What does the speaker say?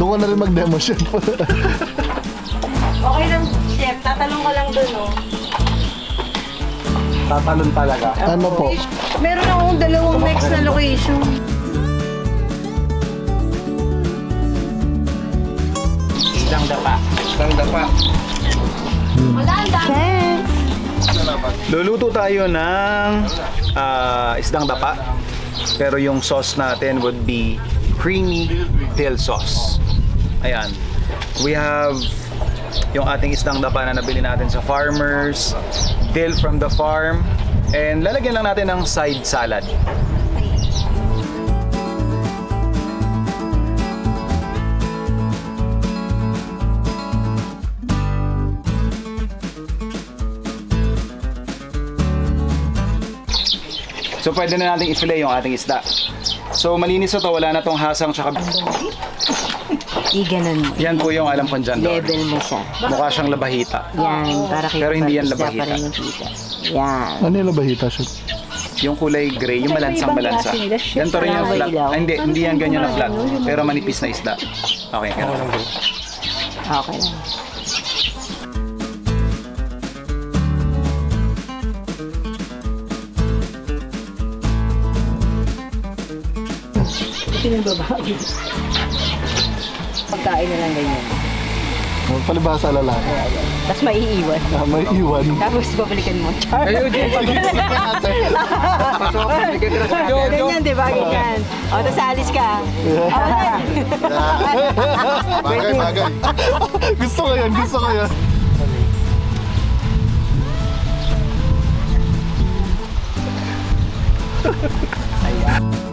Doon ka na rin mag-demo chef. Okay lang, chef. Tatalong ka lang dun, oh. Tatalon talaga. Ano po? Meron akong dalawang next na location. Isang dapa. Isang dapa. Chef! Luluto tayo ng isdang dapa. Pero yung sauce natin would be creamy dill sauce. Ayan. We have yung ating isdang dapa na nabili natin sa farmers, dill from the farm, and lalagyan lang natin ng side salad. So pwede na natin i-fillet yung ating isda. So malinis na to, wala na tong hasang tsaka... Ganun. Yan po yung alam kong dyan. Level mo siya. Mukha siyang labahita. Yan, para kita. Pero hindi yan isda labahita. pa rin yung kita. Yan. Ano yung labahita, chef? Yung kulay gray, yung malansang malansa. Ganito rin yung flat. Ah, hindi yan ganyan na flat. Pero manipis na isda. Okay, ganun. Okay lang. Pagkain na lang ganyan. Palibasa lalaki. Tapos maiiwan. May iwan. Tapos babalikan mo. Char! Ganyan, di ba? Ganyan. O, tapos alis ka. Bagay, bagay. Gusto ko yan, gusto ko yan. Ayan.